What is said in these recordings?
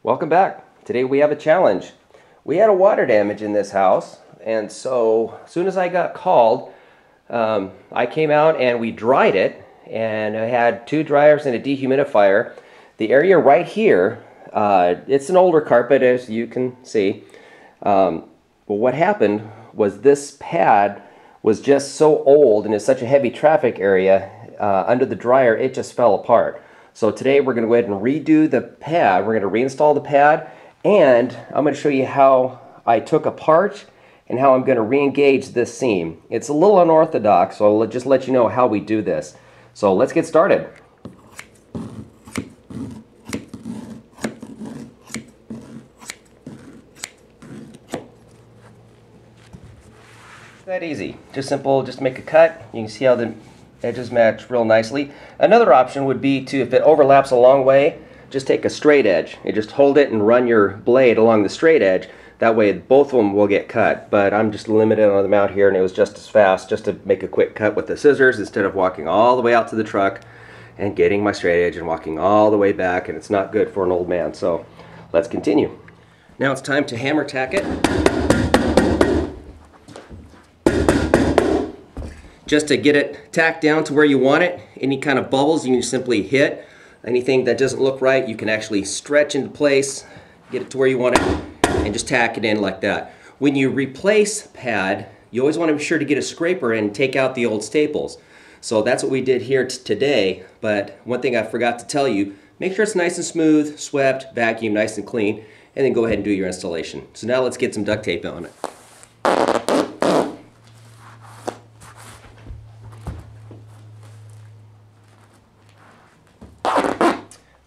Welcome back. Today we have a challenge. We had a water damage in this house, and so as soon as I got called, I came out and we dried it, and I had 2 dryers and a dehumidifier. The area right here, it's an older carpet, as you can see. But what happened was this pad was just so old and it's such a heavy traffic area, under the dryer it just fell apart. So today we're going to go ahead and redo the pad. We're going to reinstall the pad, and I'm going to show you how I took apart and how I'm going to re-engage this seam. It's a little unorthodox, so I'll just let you know how we do this. So let's get started. That easy. Just simple, just make a cut. You can see how the edges match real nicely. Another option would be to, if it overlaps a long way, just take a straight edge and just hold it and run your blade along the straight edge. That way both of them will get cut. But I'm just limited on the amount here, and it was just as fast just to make a quick cut with the scissors instead of walking all the way out to the truck and getting my straight edge and walking all the way back, and it's not good for an old man. So let's continue. Now it's time to hammer tack it. Just to get it tacked down to where you want it. Any kind of bubbles you can simply hit. Anything that doesn't look right, you can actually stretch into place, get it to where you want it, and just tack it in like that. When you replace pad, you always want to be sure to get a scraper and take out the old staples. So that's what we did here today, but one thing I forgot to tell you, make sure it's nice and smooth, swept, vacuum, nice and clean, and then go ahead and do your installation. So now let's get some duct tape on it.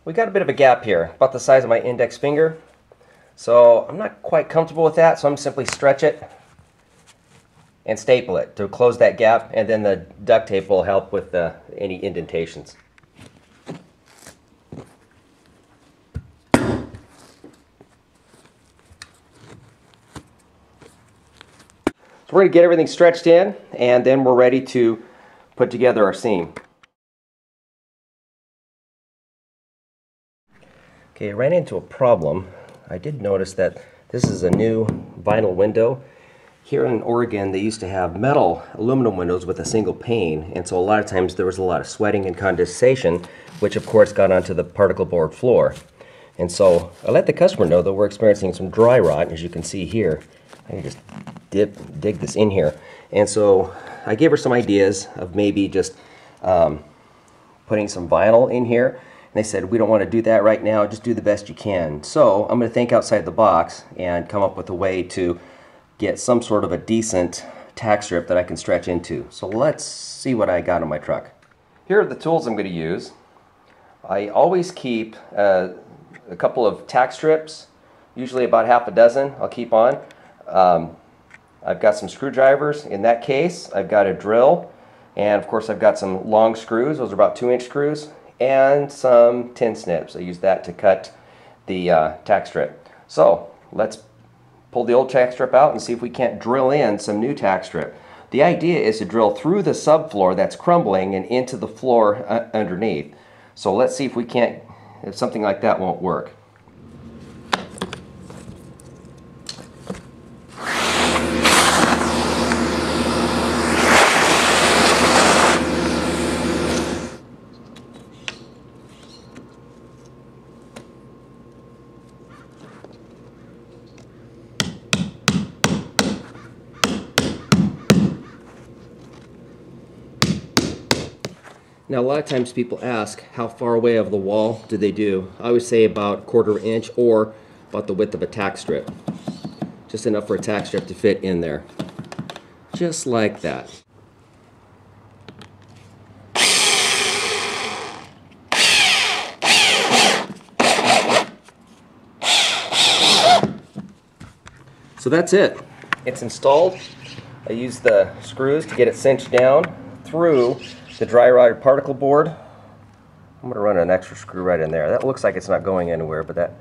We got a bit of a gap here, about the size of my index finger. So I'm not quite comfortable with that, so I'm simply stretch it and staple it to close that gap, and then the duct tape will help with any indentations. So we're going to get everything stretched in, and then we're ready to put together our seam. Okay, I ran into a problem. I did notice that this is a new vinyl window. Here in Oregon, they used to have metal aluminum windows with a single pane, and so a lot of times there was a lot of sweating and condensation, which of course got onto the particle board floor. And so I let the customer know that we're experiencing some dry rot, as you can see here. I can just dig this in here. And so I gave her some ideas of maybe just putting some vinyl in here. And they said, we don't want to do that right now, just do the best you can. So I'm going to think outside the box and come up with a way to get some sort of a decent tack strip that I can stretch into. So let's see what I got on my truck. Here are the tools I'm going to use. I always keep a couple of tack strips, usually about half a dozen I'll keep on. I've got some screwdrivers. In that case, I've got a drill, and of course I've got some long screws. Those are about 2-inch screws, and some tin snips. I use that to cut the tack strip. So let's pull the old tack strip out and see if we can't drill in some new tack strip. The idea is to drill through the subfloor that's crumbling and into the floor underneath. So let's see if something like that won't work. Now, a lot of times people ask how far away of the wall do they do. I always say about 1/4 inch or about the width of a tack strip. Just enough for a tack strip to fit in there. Just like that. So that's it. It's installed. I used the screws to get it cinched down through the dry rotted particle board. I'm going to run an extra screw right in there. That looks like it's not going anywhere, but that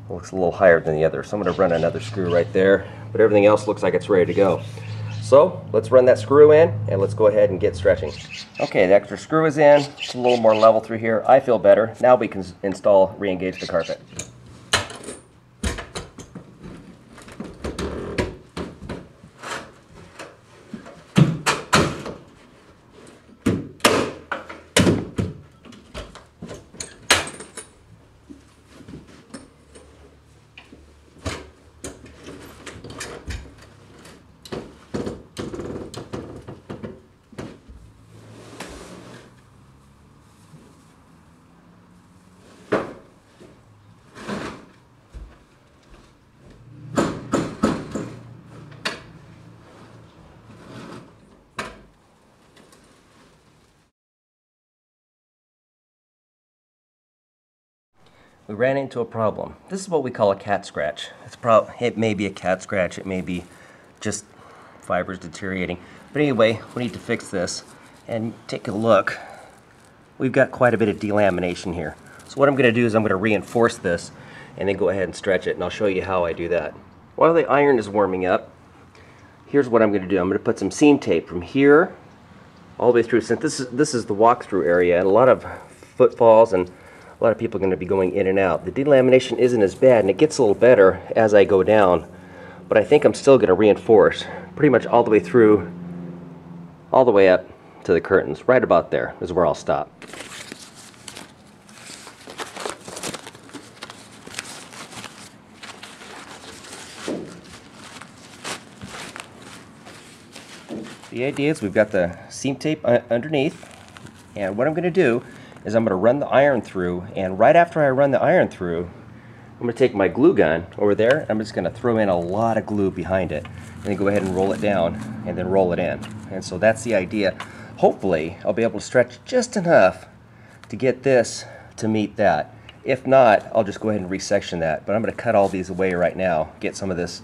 looks a little higher than the other. So I'm going to run another screw right there, but everything else looks like it's ready to go. So let's run that screw in and let's go ahead and get stretching. Okay, the extra screw is in. It's a little more level through here. I feel better. Now we can install, re-engage the carpet. we ran into a problem. This is what we call a cat scratch. It may be a cat scratch, it may be just fibers deteriorating. But anyway, we need to fix this. And take a look. We've got quite a bit of delamination here. So what I'm going to do is I'm going to reinforce this and then go ahead and stretch it, and I'll show you how I do that. While the iron is warming up, here's what I'm going to do. I'm going to put some seam tape from here all the way through. Since this is the walkthrough area, and a lot of footfalls and a lot of people are going to be going in and out. The delamination isn't as bad, and it gets a little better as I go down, but I think I'm still going to reinforce pretty much all the way through, all the way up to the curtains. Right about there is where I'll stop. The idea is we've got the seam tape underneath, and what I'm going to do is I'm going to run the iron through, and right after I run the iron through, I'm going to take my glue gun over there. I'm just going to throw in a lot of glue behind it, and then go ahead and roll it down, and then roll it in. And so that's the idea. Hopefully, I'll be able to stretch just enough to get this to meet that. If not, I'll just go ahead and resection that. But I'm going to cut all these away right now, get some of this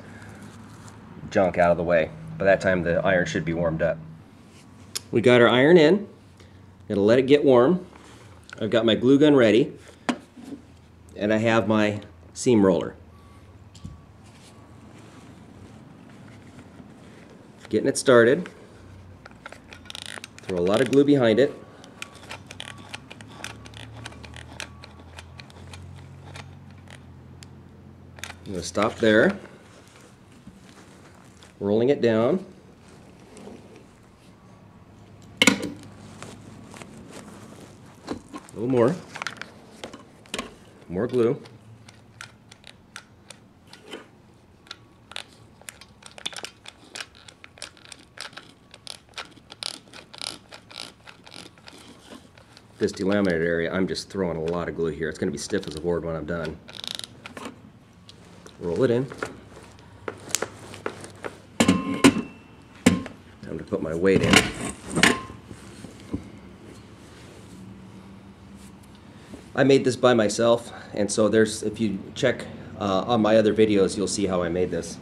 junk out of the way. By that time, the iron should be warmed up. We got our iron in. Gonna let it get warm. I've got my glue gun ready, and I have my seam roller. Getting it started. Throw a lot of glue behind it. I'm gonna stop there. Rolling it down. A little more. More glue. This delaminated area, I'm just throwing a lot of glue here. It's going to be stiff as a board when I'm done. Roll it in. Time to put my weight in. I made this by myself, and so if you check on my other videos, you'll see how I made this.